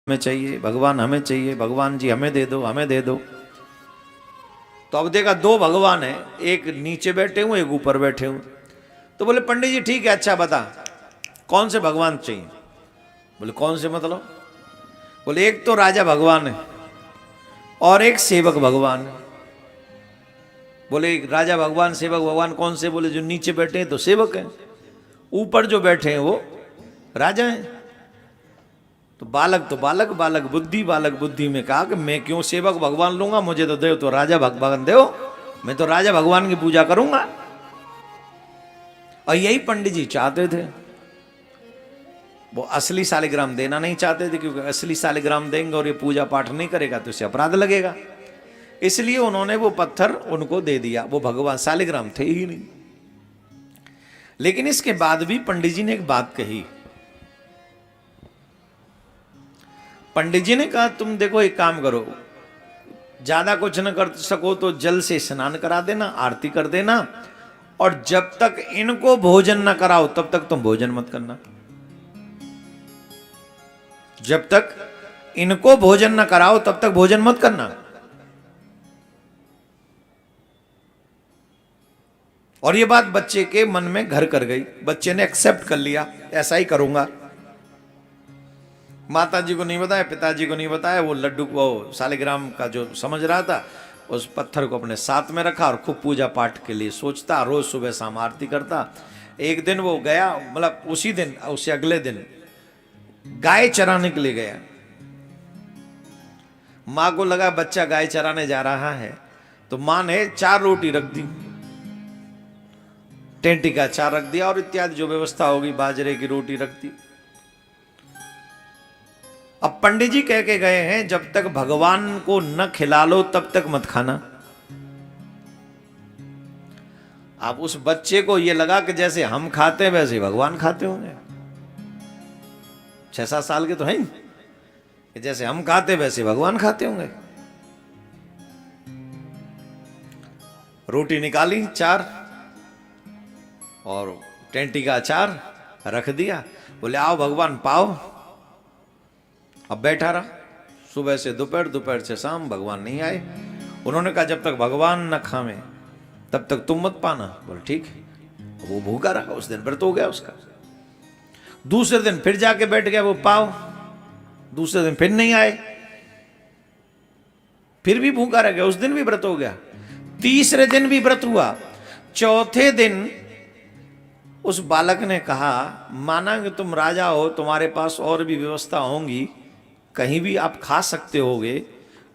हमें चाहिए, भगवान हमें चाहिए, भगवान जी हमें दे दो, हमें दे दो। तो अब देखा दो भगवान है, एक नीचे बैठे हुए, एक ऊपर बैठे हुए। तो बोले पंडित जी ठीक है, अच्छा बता कौन से भगवान चाहिए। बोले कौन से मतलब। बोले एक तो राजा भगवान है और एक सेवक भगवान है। बोले राजा भगवान सेवक भगवान कौन से। बोले जो नीचे बैठे हैं तो सेवक हैं, ऊपर जो बैठे हैं वो राजा हैं। तो बालक बालक बुद्धि में कहा कि मैं क्यों सेवक भगवान लूंगा, मुझे तो दे तो राजा भगवान दो, मैं तो राजा भगवान की पूजा करूंगा। और यही पंडित जी चाहते थे। वो असली शालिग्राम देना नहीं चाहते थे, क्योंकि असली शालिग्राम देंगे और ये पूजा पाठ नहीं करेगा तो इसे अपराध लगेगा। इसलिए उन्होंने वो पत्थर उनको दे दिया, वो भगवान शालिग्राम थे ही नहीं। लेकिन इसके बाद भी पंडित जी ने एक बात कही। पंडित जी ने कहा तुम देखो एक काम करो, ज्यादा कुछ न कर सको तो जल से स्नान करा देना, आरती कर देना, और जब तक इनको भोजन न कराओ तब तक तुम भोजन मत करना। जब तक इनको भोजन न कराओ तब तक भोजन मत करना। और ये बात बच्चे के मन में घर कर गई, बच्चे ने एक्सेप्ट कर लिया, ऐसा ही करूंगा। माता जी को नहीं बताया, पिताजी को नहीं बताया, वो लड्डू को शालिग्राम का जो समझ रहा था उस पत्थर को अपने साथ में रखा और खूब पूजा पाठ के लिए सोचता, रोज सुबह शाम आरती करता। एक दिन वो गया, मतलब उसी दिन उससे अगले दिन गाय चराने के लिए गया। मां को लगा बच्चा गाय चराने जा रहा है, तो मां ने 4 रोटी रख दी, टेंटी का अचार रख दिया और इत्यादि जो व्यवस्था होगी, बाजरे की रोटी रख दी। अब पंडित जी कह के गए हैं जब तक भगवान को न खिला लो तब तक मत खाना। अब उस बच्चे को यह लगा कि जैसे हम खाते हैं वैसे भगवान खाते होंगे। 6-7 साल के तो हैं कि जैसे हम खाते वैसे भगवान खाते होंगे। रोटी निकाली 4 और टेंटी का अचार रख दिया। बोले आओ भगवान पाओ। अब बैठा रहा, सुबह से दोपहर, दोपहर से शाम, भगवान नहीं आए। उन्होंने कहा जब तक भगवान न खावे तब तक तुम मत पाना। बोले ठीक है। वो भूखा रहा, उस दिन व्रत हो गया उसका। दूसरे दिन फिर जाके बैठ गया वो पाओ, दूसरे दिन फिर नहीं आए, फिर भी भूखा रह गया, उस दिन भी व्रत हो गया। तीसरे दिन भी व्रत हुआ। चौथे दिन उस बालक ने कहा माना कि तुम राजा हो, तुम्हारे पास और भी व्यवस्था होंगी, कहीं भी आप खा सकते होगे,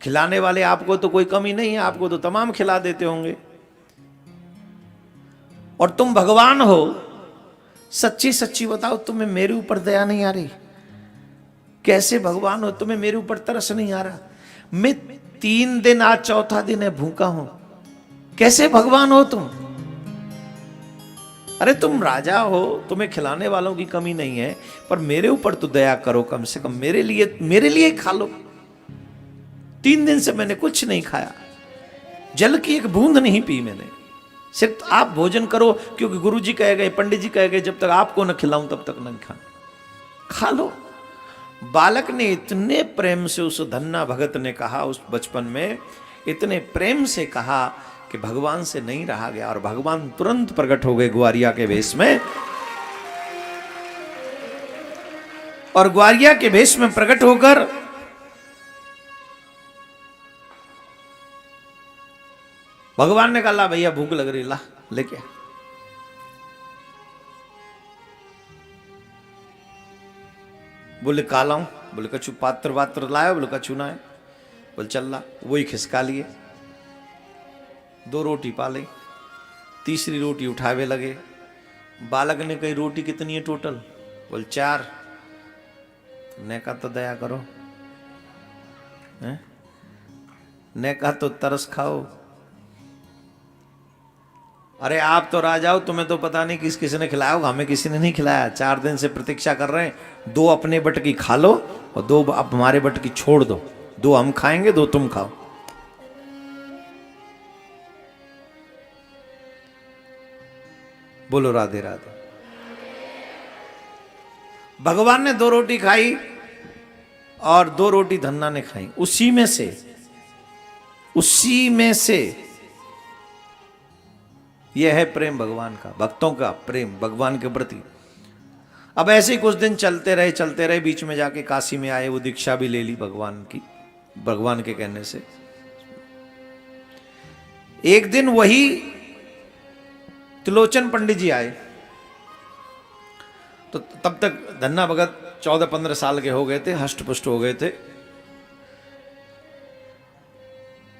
खिलाने वाले आपको तो कोई कमी नहीं है, आपको तो तमाम खिला देते होंगे, और तुम भगवान हो, सच्ची सच्ची बताओ तुम्हें मेरे ऊपर दया नहीं आ रही? कैसे भगवान हो, तुम्हें मेरे ऊपर तरस नहीं आ रहा? मैं 3 दिन, आज चौथा दिन है, भूखा हूं, कैसे भगवान हो तुम? अरे तुम राजा हो, तुम्हें खिलाने वालों की कमी नहीं है, पर मेरे ऊपर तो दया करो, कम से कम मेरे लिए खा लो। 3 दिन से मैंने कुछ नहीं खाया, जल की एक बूंद नहीं पी मैंने, सिर्फ आप भोजन करो, क्योंकि गुरु जी कह गए, पंडित जी कह गए, जब तक आपको न खिलाऊं तब तक नहीं खा लो। बालक ने इतने प्रेम से, उस धन्ना भगत ने कहा, उस बचपन में इतने प्रेम से कहा कि भगवान से नहीं रहा गया, और भगवान तुरंत प्रकट हो गए ग्वारिया के वेश में। और ग्वारिया के वेश में प्रकट होकर भगवान ने कहा ला भैया भूख लग रही, ला लेके। बोले काला हूं, बोले कछु पात्र वात्र लाया, बोले कछु ना है, बोले चल ला, वही खिसका लिए, 2 रोटी पाले, तीसरी रोटी उठावे लगे। बालक ने कही रोटी कितनी है टोटल? बोले 4। ने कहा तो दया करो, ने कहा तो तरस खाओ। अरे आप तो राजा हो, तुम्हें तो पता नहीं किस किसी ने खिलाया होगा, हमें किसी ने नहीं खिलाया, 4 दिन से प्रतीक्षा कर रहे हैं, 2 अपने बट की खा लो और 2 अब हमारे बट की छोड़ दो, 2 हम खाएंगे, 2 तुम खाओ। बोलो राधे राधे। भगवान ने 2 रोटी खाई और 2 रोटी धन्ना ने खाई, उसी में से। यह है प्रेम भगवान का, भक्तों का प्रेम भगवान के प्रति। अब ऐसे ही कुछ दिन चलते रहे, बीच में जाके काशी में आए, वो दीक्षा भी ले ली भगवान की, भगवान के कहने से। एक दिन वही त्रिलोचन पंडित जी आए, तो तब तक धन्ना भगत 14-15 साल के हो गए थे, हष्ट पुष्ट हो गए थे।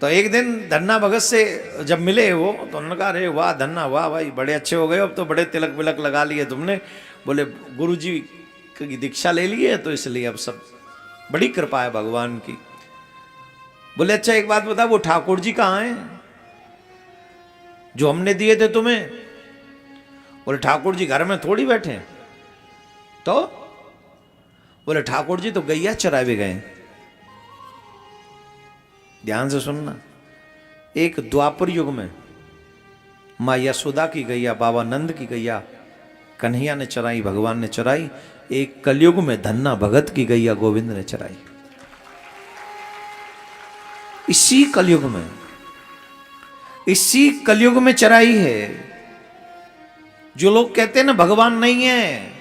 तो एक दिन धन्ना भगत से जब मिले वो, तो उन्होंने कहा अरे वाह धन्ना, वाह भाई बड़े अच्छे हो गए, अब तो बड़े तिलक विलक लगा लिए तुमने। बोले गुरुजी की दीक्षा ले ली है, तो इसलिए अब सब बड़ी कृपा है भगवान की। बोले अच्छा एक बात बता, वो ठाकुर जी कहाँ हैं जो हमने दिए थे तुम्हें? बोले ठाकुर जी घर में थोड़ी बैठे हैं। तो बोले ठाकुर जी तो गैया चरावे गए। ध्यान से सुनना, एक द्वापर युग में माँ यशोदा की गैया, बाबा नंद की गैया कन्हैया ने चराई, भगवान ने चराई। एक कलयुग में धन्ना भगत की गैया गोविंद ने चराई। इसी कलयुग में चराई है। जो लोग कहते हैं ना भगवान नहीं है,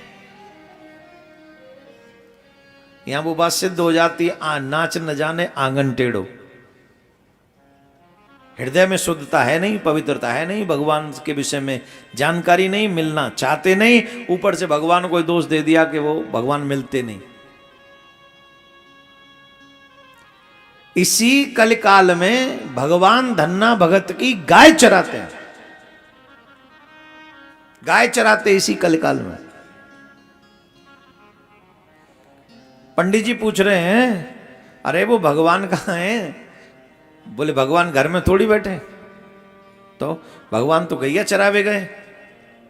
यहां वो बात सिद्ध हो जाती है, नाच न जाने आंगन टेढ़ो। हृदय में शुद्धता है नहीं, पवित्रता है नहीं, भगवान के विषय में जानकारी नहीं, मिलना चाहते नहीं, ऊपर से भगवान को दोष दे दिया कि वो भगवान मिलते नहीं। इसी कलिकाल में भगवान धन्ना भगत की गाय चराते हैं, गाय चराते इसी कलिकाल में। पंडित जी पूछ रहे हैं अरे वो भगवान कहाँ हैं? बोले भगवान घर में थोड़ी बैठे, तो भगवान तो गैया चरावे गए।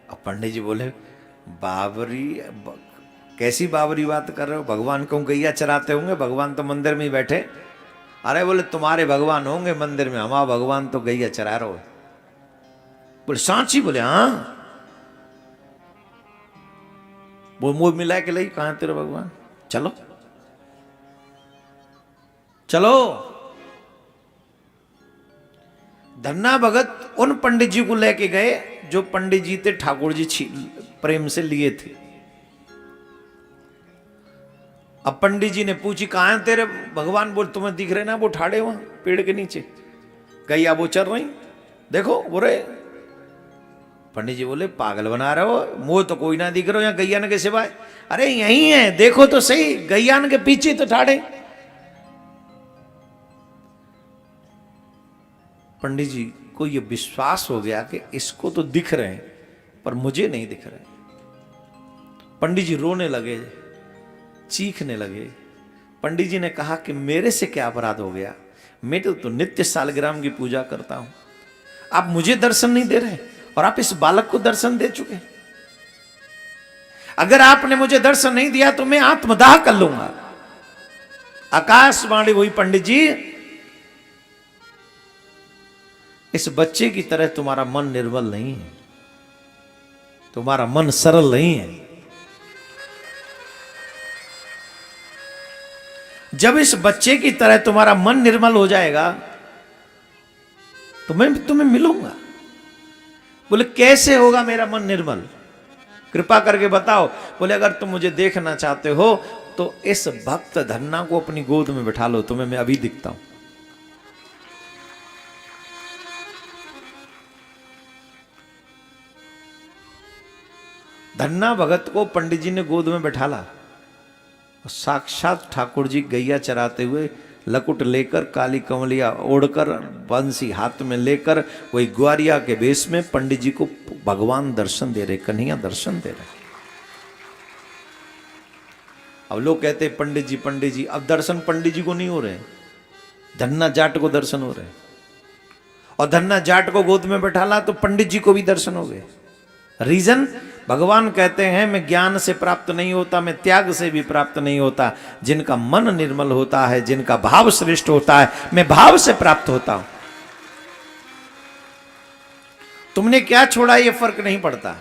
अब पंडित जी बोले बाबरी, कैसी बाबरी बात कर रहे हो? भगवान को गैया चराते होंगे, भगवान तो मंदिर में ही बैठे। अरे बोले तुम्हारे भगवान होंगे मंदिर में, हमारा भगवान तो गैया चरा रहे हो। बोले सांची? बोले हाँ। वो मुंह मिला के लाई, कहां तेरे भगवान? चलो चलो। धन्ना भगत उन पंडित जी को लेके गए जो पंडित जी थे ठाकुर जी प्रेम से लिए थे। अब पंडित जी ने पूछी कहां है तेरे भगवान? बोल तुम्हें दिख रहे ना वो ठाड़े वहां पेड़ के नीचे, गैया वो चल रही, देखो बोले। पंडित जी बोले पागल बना रहे हो, मुंह तो कोई ना दिख रहा हो यहाँ गैयान के सिवाय। अरे यही है, देखो तो सही, गैयान के पीछे तो ठाड़े। पंडित जी को ये विश्वास हो गया कि इसको तो दिख रहे हैं पर मुझे नहीं दिख रहे। पंडित जी रोने लगे, चीखने लगे। पंडित जी ने कहा कि मेरे से क्या अपराध हो गया, मैं तो नित्य सालग्राम की पूजा करता हूं, आप मुझे दर्शन नहीं दे रहे और आप इस बालक को दर्शन दे चुके। अगर आपने मुझे दर्शन नहीं दिया तो मैं आत्मदाह कर लूंगा। आकाशवाणी हुई पंडित जी, इस बच्चे की तरह तुम्हारा मन निर्मल नहीं है, तुम्हारा मन सरल नहीं है। जब इस बच्चे की तरह तुम्हारा मन निर्मल हो जाएगा तो मैं तुम्हें मिलूंगा। बोले कैसे होगा मेरा मन निर्मल, कृपा करके बताओ। बोले अगर तुम मुझे देखना चाहते हो तो इस भक्त धन्ना को अपनी गोद में बिठा लो, तुम्हें मैं अभी दिखता हूं। धन्ना भगत को पंडित जी ने गोद में बैठाला। साक्षात ठाकुर जी गैया चराते हुए लकुट लेकर, काली कमलिया ओढ़कर, बंसी हाथ में लेकर, वही ग्वारिया के वेश में पंडित जी को भगवान दर्शन दे रहे, कन्हैया दर्शन दे रहे। अब लोग कहते पंडित जी, अब दर्शन पंडित जी को नहीं हो रहे, धन्ना जाट को दर्शन हो रहे। और धन्ना जाट को गोद में बैठाला तो पंडित जी को भी दर्शन हो गए। रीजन, भगवान कहते हैं मैं ज्ञान से प्राप्त नहीं होता, मैं त्याग से भी प्राप्त नहीं होता। जिनका मन निर्मल होता है, जिनका भाव श्रेष्ठ होता है, मैं भाव से प्राप्त होता हूं। तुमने क्या छोड़ा ये फर्क नहीं पड़ता।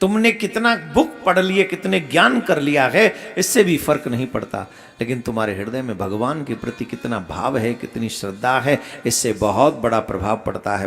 तुमने कितना बुक पढ़ लिए, कितने ज्ञान कर लिया है, इससे भी फर्क नहीं पड़ता, लेकिन तुम्हारे हृदय में भगवान के प्रति कितना भाव है, कितनी श्रद्धा है, इससे बहुत बड़ा प्रभाव पड़ता है।